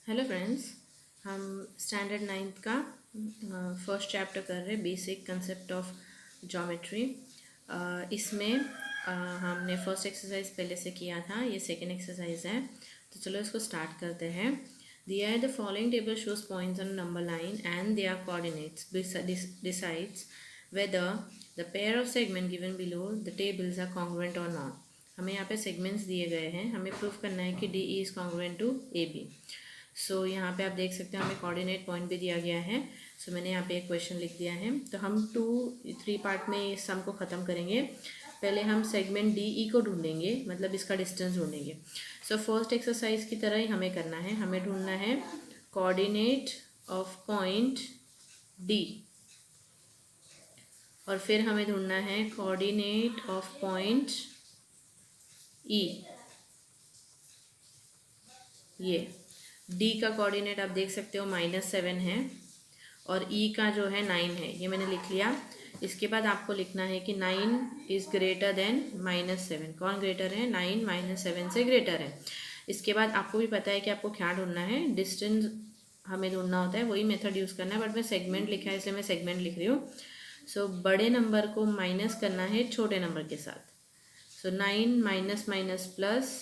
Hello friends, हम standard ninth का first chapter कर रहे हैं, बेसिक कंसेप्ट ऑफ ज्योमेट्री। इसमें हमने फर्स्ट एक्सरसाइज पहले से किया था, ये सेकेंड एक्सरसाइज है। तो चलो इसको स्टार्ट करते हैं। दिया है the following table shows points on number line and their coordinates decides whether the pair of segment given below the tables are congruent और नॉट। हमें यहाँ पे सेगमेंट्स दिए गए हैं, हमें प्रूफ करना है कि D E is congruent to A B. So यहाँ पे आप देख सकते हैं हमें कोऑर्डिनेट पॉइंट भी दिया गया है। सो मैंने यहाँ पे एक क्वेश्चन लिख दिया है। तो हम 2-3 पार्ट में इस सम को ख़त्म करेंगे। पहले हम सेगमेंट डी ई को ढूंढेंगे, मतलब इसका डिस्टेंस ढूंढेंगे। सो फर्स्ट एक्सरसाइज की तरह ही हमें करना है, हमें ढूंढना है कोऑर्डिनेट ऑफ पॉइंट डी, और फिर हमें ढूंढना है कोऑर्डिनेट ऑफ पॉइंट ई। ये डी का कोऑर्डिनेट आप देख सकते हो -7 है और ई का जो है 9 है, ये मैंने लिख लिया। इसके बाद आपको लिखना है कि 9 इज़ ग्रेटर देन -7। कौन ग्रेटर है? 9 -7 से ग्रेटर है। इसके बाद आपको भी पता है कि आपको क्या ढूंढना है, डिस्टेंस हमें ढूंढना होता है, वही मेथड यूज़ करना है। बट मैं सेगमेंट लिखा है इसलिए मैं सेगमेंट लिख रही हूँ। सो बड़े नंबर को माइनस करना है छोटे नंबर के साथ। सो 9 माइनस माइनस प्लस,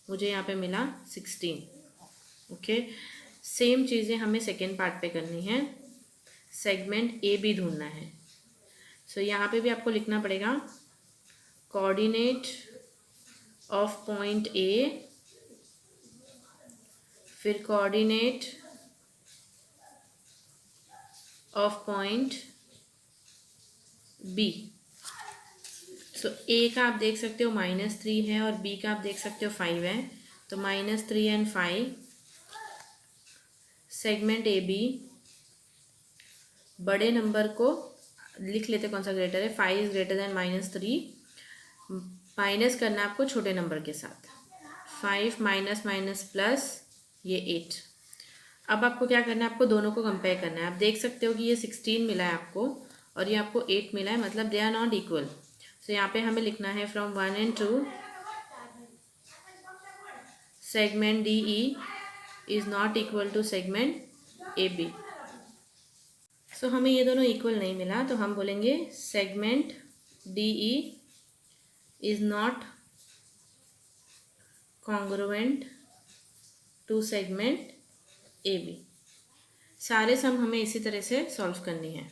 मुझे यहाँ पे मिला 16। ओके, सेम चीज़ें हमें सेकेंड पार्ट पे करनी है, सेगमेंट ए बी ढूंढना है। सो यहाँ पे भी आपको लिखना पड़ेगा कोऑर्डिनेट ऑफ पॉइंट ए, फिर कोऑर्डिनेट ऑफ पॉइंट बी। सो ए का आप देख सकते हो -3 है और बी का आप देख सकते हो 5 है, तो -3 एंड 5। सेगमेंट ए बी, बड़े नंबर को लिख लेते कौन सा ग्रेटर है, 5 इज ग्रेटर देन -3। माइनस करना है आपको छोटे नंबर के साथ, 5 माइनस माइनस प्लस, ये 8। अब आपको क्या करना है, आपको दोनों को कंपेयर करना है। आप देख सकते हो कि ये 16 मिला है आपको और ये आपको 8 मिला है, मतलब they are not equal. So यहाँ पे हमें लिखना है from 1 and 2 segment D E is not equal to segment A B. So हमें ये दोनों इक्वल नहीं मिला, तो हम बोलेंगे segment D E is not congruent to segment A B. सारे सम हमें इसी तरह से सॉल्व करनी है।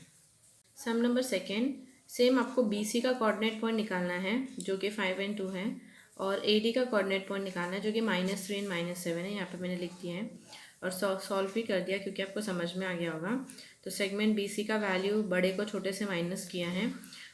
सम नंबर सेकेंड, सेम आपको बी सी का कोऑर्डिनेट पॉइंट निकालना है जो कि 5 and 2 है, और ए डी का कोऑर्डिनेट पॉइंट निकालना है जो कि -3 and -7 है। यहाँ पे मैंने लिख दिया है और सॉल्व भी कर दिया क्योंकि आपको समझ में आ गया होगा। तो सेगमेंट बी सी का वैल्यू बड़े को छोटे से माइनस किया है,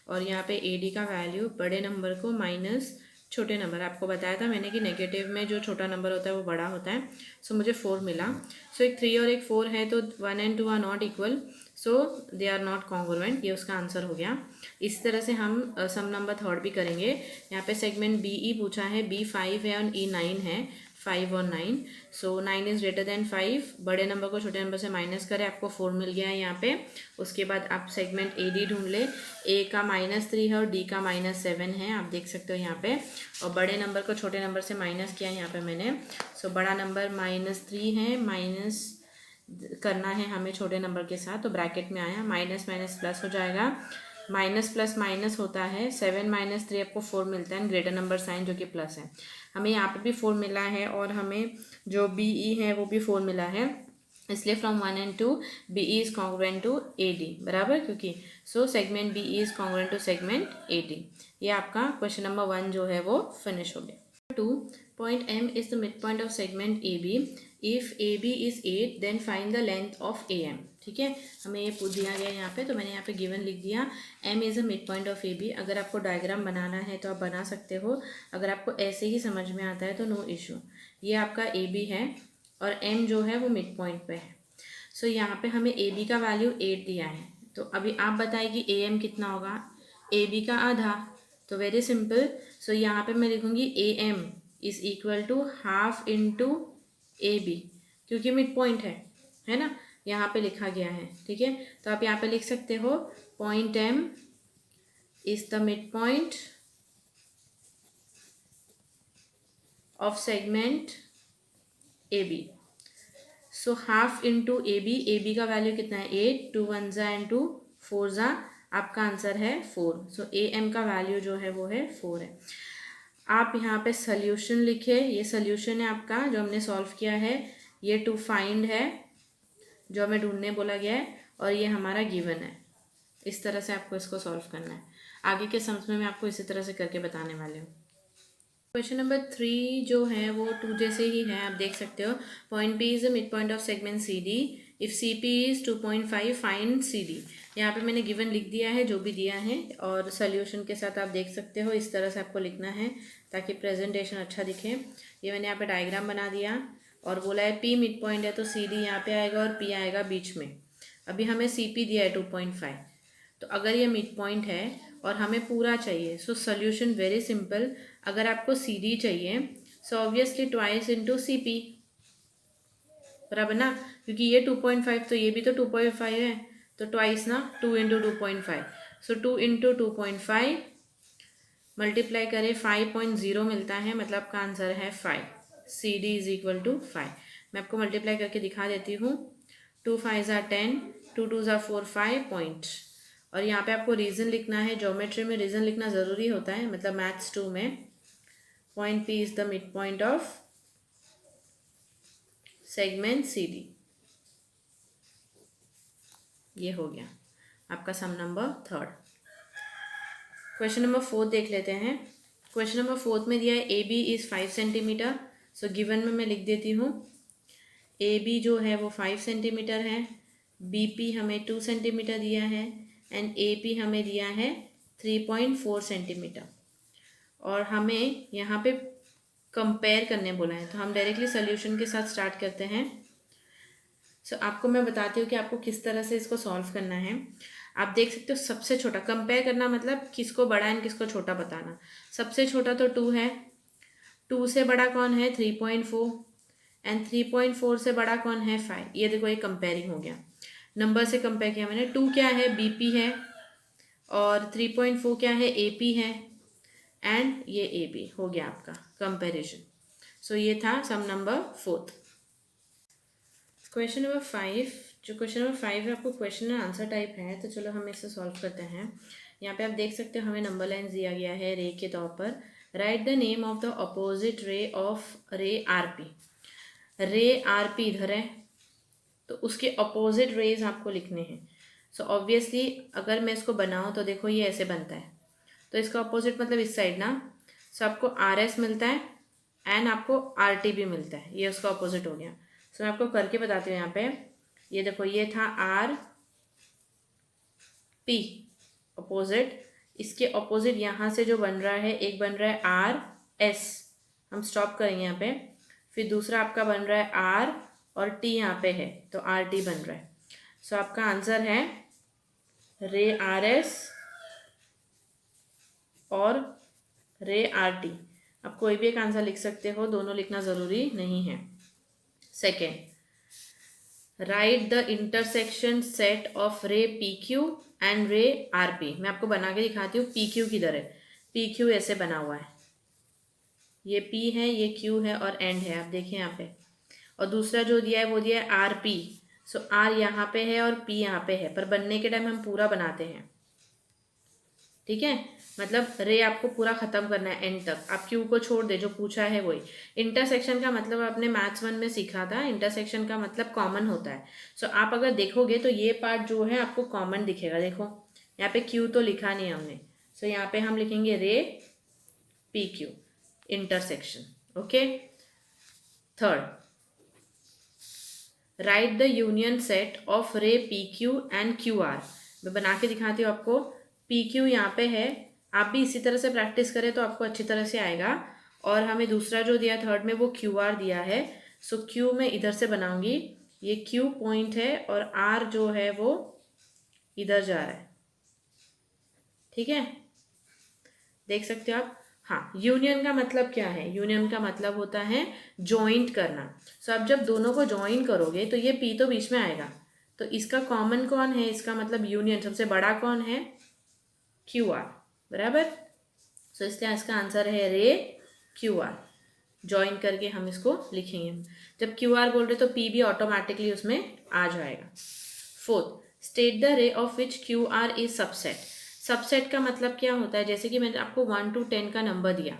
और यहाँ पे ए डी का वैल्यू बड़े नंबर को माइनस छोटे नंबर। आपको बताया था मैंने कि नेगेटिव में जो छोटा नंबर होता है वो बड़ा होता है। सो मुझे 4 मिला। सो एक 3 और एक 4 है, तो 1 and 2 are not equal, so they are not congruent. ये उसका आंसर हो गया। इस तरह से हम सम नंबर थर्ड भी करेंगे। यहाँ पे सेगमेंट बी ई पूछा है, बी 5 है और ई 9 है, 5 और 9। सो 9 इज़ ग्रेटर देन 5, बड़े नंबर को छोटे नंबर से माइनस करें, आपको 4 मिल गया है यहाँ पे। उसके बाद आप सेगमेंट ए डी ढूंढ ले, ए का -3 है और डी का -7 है, आप देख सकते हो यहाँ पे। और बड़े नंबर को छोटे नंबर से माइनस किया है यहाँ पे मैंने। सो बड़ा नंबर -3 है, माइनस करना है हमें छोटे नंबर के साथ, तो ब्रैकेट में आया, माइनस माइनस प्लस हो जाएगा, माइनस प्लस माइनस होता है, 7 - 3 आपको 4 मिलता है, ग्रेटर नंबर साइन जो कि प्लस है। हमें यहाँ पे भी 4 मिला है और हमें जो बी ई है वो भी 4 मिला है, इसलिए from 1 and 2 B E is congruent to A D, बराबर, क्योंकि so segment B E is congruent to segment A D. ये आपका क्वेश्चन नंबर 1 जो है वो फिनिश हो गया। 2, point M is the mid point of segment A B. If A B is 8 then find the length of A M. ठीक है, हमें ये पूछ दिया गया यहाँ पे, तो मैंने यहाँ पे गिवन लिख दिया M is a mid point of A B. अगर आपको डायग्राम बनाना है तो आप बना सकते हो, अगर आपको ऐसे ही समझ में आता है तो नो इशू। ये आपका ए बी है और एम जो है वो मिड पॉइंट पे है। सो यहाँ पे हमें ए बी का वैल्यू 8 दिया है, तो अभी आप बताइए कि ए एम कितना होगा, ए बी का आधा, तो वेरी सिंपल। सो यहाँ पे मैं लिखूँगी A M is equal to half into A B, क्योंकि मिड पॉइंट है ना, यहाँ पे लिखा गया है। ठीक है, तो आप यहाँ पे लिख सकते हो point M is the mid point of segment A B. So half into A B का वैल्यू कितना है 8, 2 1 जा एंड 2 4 जा, आपका आंसर है 4। सो ए एम का वैल्यू जो है वो है 4 है। आप यहाँ पे सोल्यूशन लिखे, ये सोल्यूशन है आपका जो हमने सॉल्व किया है, ये टू फाइंड है जो हमें ढूंढने बोला गया है, और ये हमारा गिवन है। इस तरह से आपको इसको सॉल्व करना है। आगे के सम्स में मैं आपको इसी तरह से करके बताने वाले हूँ। क्वेश्चन नंबर 3 जो है वो 2 जैसे ही है, आप देख सकते हो। Point P is the mid point of segment C D, if C P is 2.5 find C D. यहाँ पे मैंने गिवन लिख दिया है जो भी दिया है, और सोल्यूशन के साथ आप देख सकते हो। इस तरह से आपको लिखना है ताकि प्रेजेंटेशन अच्छा दिखे। ये मैंने यहाँ पे डायग्राम बना दिया, और बोला है पी मिड पॉइंट है तो सी डी यहाँ पे आएगा और पी आएगा बीच में। अभी हमें सी पी दिया है 2.5, तो अगर ये मिड पॉइंट है और हमें पूरा चाहिए, सो सोल्यूशन वेरी सिंपल। अगर आपको सी डी चाहिए so obviously twice into C P, बराबर ना, क्योंकि ये 2.5 तो ये भी तो 2.5 है, तो ट्वाइस ना, 2 इंटू 2.5। सो 2 इंटू 2.5 मल्टीप्लाई करें 5.0 मिलता है, मतलब आपका आंसर है 5। C D is equal to 5। मैं आपको मल्टीप्लाई करके दिखा देती हूँ। 2 5 ज़ा 10, 2 2 ज़ा 4, 5 पॉइंट। और यहाँ पे आपको रीज़न लिखना है। ज्योमेट्री में रीज़न लिखना ज़रूरी होता है, मतलब मैथ्स 2 में। Point P is the mid point of segment C D. ये हो गया आपका सम नंबर 3। क्वेश्चन नंबर 4 देख लेते हैं। क्वेश्चन नंबर 4 में दिया है A B is 5 centimetre. So given में मैं लिख देती हूँ, ए बी जो है वो 5 सेंटीमीटर है, बी पी हमें 2 सेंटीमीटर दिया है, एंड ए पी हमें दिया है 3.4 सेंटीमीटर। और हमें यहाँ पे कंपेयर करने बोला है, तो हम डायरेक्टली सोल्यूशन के साथ स्टार्ट करते हैं। सो आपको मैं बताती हूँ कि आपको किस तरह से इसको सॉल्व करना है। आप देख सकते हो सबसे छोटा कंपेयर करना, मतलब किसको बड़ा एंड किसको छोटा बताना। सबसे छोटा तो 2 है, 2 से बड़ा कौन है 3.4, एंड 3.4 से बड़ा कौन है 5। ये देखो, ये कंपेयरिंग हो गया, नंबर से कंपेयर किया मैंने। 2 क्या है बीपी है, और 3.4 क्या है एपी है, एंड ये एबी हो गया आपका कंपैरिजन। सो ये था सम नंबर 4। क्वेश्चन नंबर 5, जो क्वेश्चन नंबर 5 है आपको क्वेश्चन एंड आंसर टाइप है, तो चलो हम इसे सॉल्व करते हैं। यहाँ पे आप देख सकते हो हमें नंबर लाइन दिया गया है रे के तौर पर। Right the name of the opposite ray of रे आर पी। रे आर पी इधर है, तो उसके अपोजिट रेज आपको लिखने हैं। सो ऑब्वियसली अगर मैं इसको बनाऊँ तो देखो ये ऐसे बनता है, तो इसका अपोजिट मतलब इस साइड ना। सो आपको आर एस मिलता है एंड आपको आर टी भी मिलता है, ये उसका अपोजिट हो गया। सो मैं आपको करके बताती हूँ। यहाँ पे ये देखो, ये था आर पी अपोजिट, इसके अपोजिट यहाँ से जो बन रहा है, एक बन रहा है आर एस, हम स्टॉप करेंगे यहाँ पे। फिर दूसरा आपका बन रहा है आर, और टी यहाँ पे है तो आर टी बन रहा है। सो आपका आंसर है रे आर एस और रे आर टी। आप कोई भी एक आंसर लिख सकते हो, दोनों लिखना ज़रूरी नहीं है। Second, right the intersection set of रे पी क्यू एंड रे आर पी। मैं आपको बना के दिखाती हूँ। पी क्यू किधर है, पी क्यू ऐसे बना हुआ है, ये पी है, ये क्यू है और एंड है, आप देखिए यहाँ पे। और दूसरा जो दिया है वो दिया है आर पी। सो आर यहाँ पे है और पी यहाँ पे है, पर बनने के टाइम हम पूरा बनाते हैं, ठीक है। मतलब रे आपको पूरा खत्म करना है एंड तक, आप क्यू को छोड़ दे, जो पूछा है वही। इंटरसेक्शन का मतलब आपने मैथ्स 1 में सीखा था, इंटरसेक्शन का मतलब कॉमन होता है। सो आप अगर देखोगे तो ये पार्ट जो है आपको कॉमन दिखेगा। देखो यहाँ पे क्यू तो लिखा नहीं हमने, सो यहाँ पे हम लिखेंगे रे P Q intersection. Okay. Third, right the union set of रे P Q and Q R. मैं बना के दिखाती हूँ आपको। पी क्यू यहाँ पे है, आप भी इसी तरह से प्रैक्टिस करें तो आपको अच्छी तरह से आएगा। और हमें दूसरा जो दिया थर्ड में वो क्यू आर दिया है। सो क्यू में इधर से बनाऊंगी, ये क्यू पॉइंट है और आर जो है वो इधर जा रहा है, ठीक है, देख सकते हो आप। हाँ, यूनियन का मतलब क्या है, यूनियन का मतलब होता है जॉइंट करना। सो अब जब दोनों को जॉइन करोगे तो ये पी तो बीच में आएगा, तो इसका कॉमन कौन है, इसका मतलब यूनियन सबसे बड़ा कौन है, क्यू आर, बराबर। सो इसलिए इसका आंसर है रे क्यू आर। जॉइन करके हम इसको लिखेंगे। जब क्यू आर बोल रहे तो पी भी ऑटोमेटिकली उसमें आ जाएगा। Fourth, state the ray of which Q R is subset. Subset का मतलब क्या होता है, जैसे कि मैंने आपको 1 to 10 का नंबर दिया,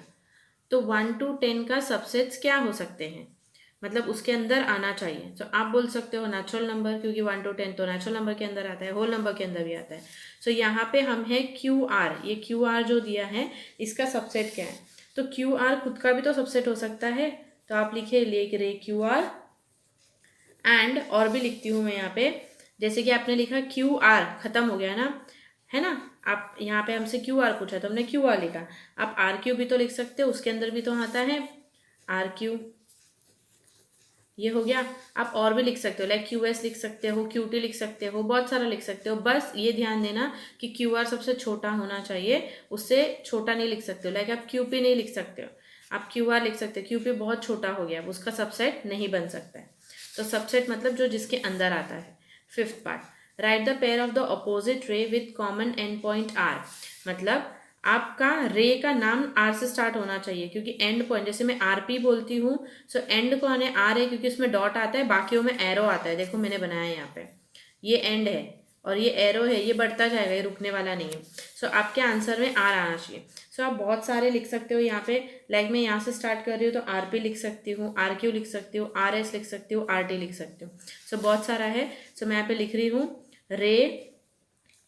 तो 1 to 10 का सबसेट्स क्या हो सकते हैं, मतलब उसके अंदर आना चाहिए। तो आप बोल सकते हो नेचुरल नंबर, क्योंकि 1 to 10 तो नेचुरल नंबर के अंदर आता है, होल नंबर के अंदर भी आता है। सो यहाँ पे हम है क्यू आर, ये क्यू आर जो दिया है इसका सबसेट क्या है, तो क्यू आर खुद का भी तो सबसेट हो सकता है। तो आप लिखे लेक रे क्यू आर एंड, और भी लिखती हूँ मैं यहाँ पे, जैसे कि आपने लिखा क्यू आर, खत्म हो गया ना, है ना। आप यहाँ पे हमसे क्यू आर पूछा तो हमने क्यू आर लिखा, आप आर क्यू भी तो लिख सकते हो, उसके अंदर भी तो आता है आर क्यू, ये हो गया। आप और भी लिख सकते हो, लाइक क्यू एस लिख सकते हो, क्यू टी लिख सकते हो, बहुत सारा लिख सकते हो। बस ये ध्यान देना कि क्यू आर सबसे छोटा होना चाहिए, उससे छोटा नहीं लिख सकते हो। लाइक आप क्यू पी नहीं लिख सकते हो, आप क्यू आर लिख सकते हो, क्यू पी बहुत छोटा हो गया, उसका सबसेट नहीं बन सकता है। तो सबसेट मतलब जो जिसके अंदर आता है। Fifth part, write the pair of the opposite ray with common end point R. मतलब आपका रे का नाम आर से स्टार्ट होना चाहिए, क्योंकि एंड पॉइंट, जैसे मैं आर पी बोलती हूँ, सो एंड कौन है, आर है, क्योंकि उसमें डॉट आता है, बाकियों में एरो आता है। देखो मैंने बनाया है यहाँ पे, ये एंड है और ये एरो है, ये बढ़ता जाएगा, ये रुकने वाला नहीं है। सो आपके आंसर में आर आना चाहिए। सो आप बहुत सारे लिख सकते हो यहाँ पे, लाइक मैं यहाँ से स्टार्ट कर रही हूँ तो आर पी लिख सकती हूँ, आर क्यू लिख सकती हूँ, आर एस लिख सकती हूँ, आर टी लिख सकती हूँ। सो बहुत सारा है। सो मैं यहाँ पे लिख रही हूँ रे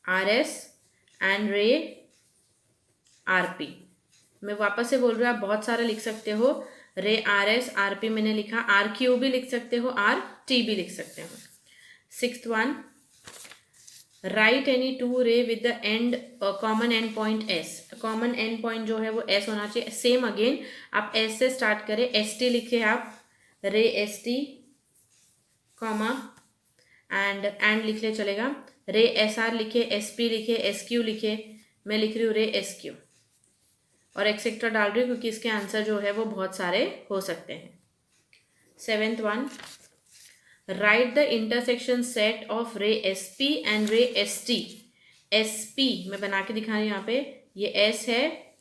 आर एस एंड रे आर पी। मैं वापस से बोल रही हूँ, आप बहुत सारे लिख सकते हो, रे आर एस आर पी मैंने लिखा, आर क्यू भी लिख सकते हो, आर टी भी लिख सकते हो। Sixth one, write any two ray with the end common end point S. Common end point जो है वो एस होना चाहिए। सेम अगेन आप एस से स्टार्ट करें, एस टी लिखे आप, रे एस टी कॉमा एंड लिख ले चलेगा, रे एस आर लिखे, एस पी लिखे, एस क्यू लिखे, मैं लिख रही हूँ रे एस क्यू, और एक्सेट्रा डाल रही हूँ क्योंकि इसके आंसर जो है वो बहुत सारे हो सकते हैं। Seventh one, right the intersection set of रे एस पी एंड रे एस टी। एस पी मैं बना के दिखा रही हूँ यहाँ पे, ये एस है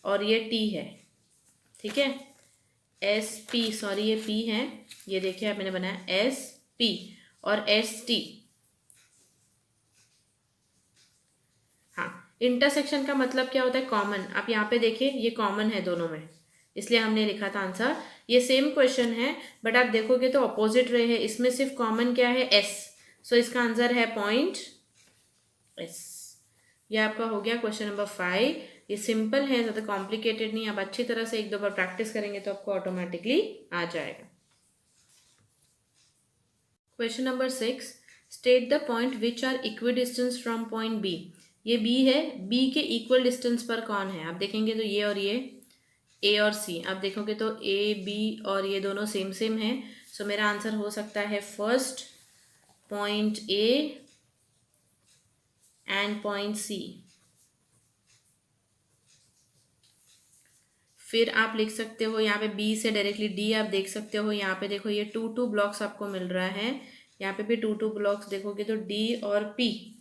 और ये टी है, ठीक है। एस पी, सॉरी ये पी है, ये देखिए मैंने बनाया एस पी और एस टी। हाँ, इंटरसेक्शन का मतलब क्या होता है, कॉमन। आप यहाँ पे देखिए ये कॉमन है दोनों में, इसलिए हमने लिखा था आंसर। ये सेम क्वेश्चन है बट आप देखोगे तो अपोजिट रे है, इसमें सिर्फ कॉमन क्या है, एस। सो इसका आंसर है पॉइंट एस। ये आपका हो गया क्वेश्चन नंबर 5। ये सिंपल है, ज़्यादा कॉम्प्लिकेटेड नहीं। आप अच्छी तरह से एक दो बार प्रैक्टिस करेंगे तो आपको ऑटोमेटिकली आ जाएगा। Question number 6, state the point which are equidistance from point B. ये बी है, बी के इक्वल डिस्टेंस पर कौन है, आप देखेंगे तो ये और ये, ए और सी। आप देखोगे तो ए बी और ये दोनों सेम सेम है। सो मेरा आंसर हो सकता है first point A and point C. फिर आप लिख सकते हो यहाँ पे बी से डायरेक्टली डी, आप देख सकते हो यहाँ पे देखो ये 2 ब्लॉक्स आपको मिल रहा है, यहाँ पे भी 2 ब्लॉक्स देखोगे तो डी और पी।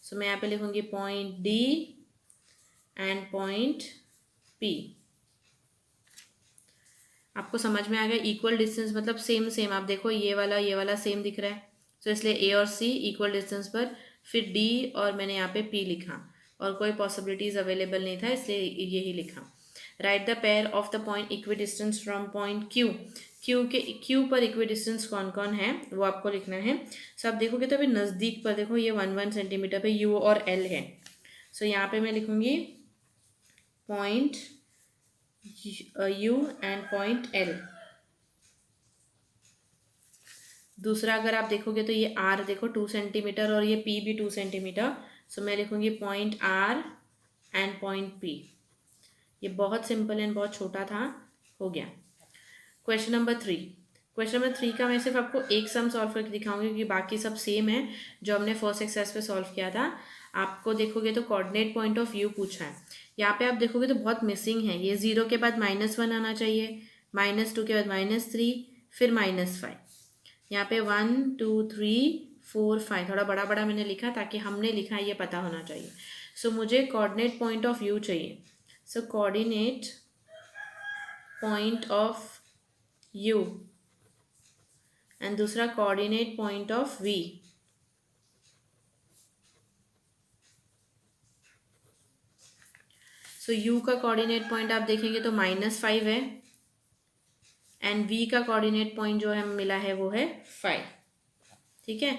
सो मैं यहाँ पे लिखूंगी point D and point P. आपको समझ में आ गया, इक्वल डिस्टेंस मतलब सेम सेम। आप देखो ये वाला सेम दिख रहा है, तो इसलिए ए और सी इक्वल डिस्टेंस पर। फिर डी और मैंने यहाँ पे पी लिखा, और कोई पॉसिबिलिटीज अवेलेबल नहीं था इसलिए यही लिखा। Right the pair of the point equi distance from point Q. Q पर इक्वी डिस्टेंस कौन कौन है वो आपको लिखना है। सो आप देखोगे तो अभी नज़दीक पर देखो ये 1 सेंटीमीटर पे यू और एल है। सो यहाँ पे मैं लिखूंगी point you and point L. दूसरा अगर आप देखोगे तो ये आर देखो 2 सेंटीमीटर और ये पी भी 2 सेंटीमीटर। सो मैं लिखूंगी point R and point P. ये बहुत सिंपल एंड बहुत छोटा था, हो गया। Question number 3। क्वेश्चन नंबर 3 का मैं सिर्फ आपको एक सम सॉल्व करके दिखाऊंगी क्योंकि बाकी सब सेम है जो हमने फर्स्ट एक्सरसाइज पे सॉल्व किया था। आपको देखोगे तो कोऑर्डिनेट पॉइंट ऑफ व्यू पूछा है। यहाँ पे आप देखोगे तो बहुत मिसिंग है, ये 0 के बाद -1 आना चाहिए, -2 के बाद -3, फिर -5। यहाँ पे 1 2 3 4 5 थोड़ा बड़ा बड़ा मैंने लिखा ताकि हमने लिखा ये पता होना चाहिए। सो मुझे कोऑर्डिनेट पॉइंट ऑफ व्यू चाहिए। So coordinate point of U and दूसरा coordinate point of V. So U का कोऑर्डिनेट पॉइंट आप देखेंगे तो -5 है एंड वी का कोऑर्डिनेट पॉइंट जो है मिला है वो है 5। ठीक है,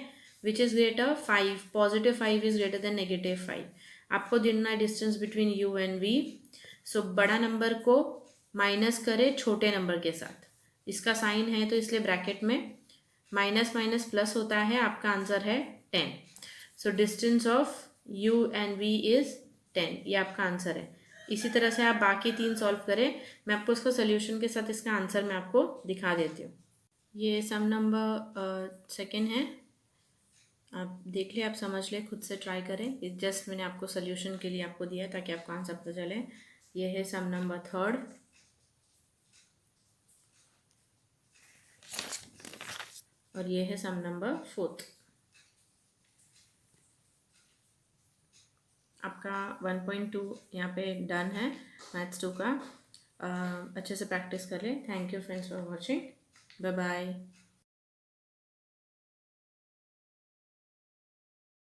which is greater 5, +5 is greater than -5। आपको ढूंढना है distance between U and V. So बड़ा नंबर को माइनस करें छोटे नंबर के साथ, इसका साइन है तो इसलिए ब्रैकेट में माइनस माइनस प्लस होता है, आपका आंसर है 10। So distance of U and V is 10, ये आपका आंसर है। इसी तरह से आप बाकी 3 सॉल्व करें। मैं आपको इसका सोल्यूशन के साथ इसका आंसर मैं आपको दिखा देती हूँ। ये सम नंबर सेकेंड है, आप देख ले, आप समझ ले, खुद से ट्राई करें। जस्ट मैंने आपको सोल्यूशन के लिए आपको दिया है ताकि आपको आंसर पता चले। ये है सम नंबर थर्ड और ये है सम नंबर फोर्थ। आपका 1.2 यहाँ पे डन है मैथ्स 2 का। अच्छे से प्रैक्टिस कर ले। Thank you friends for watching. Bye bye.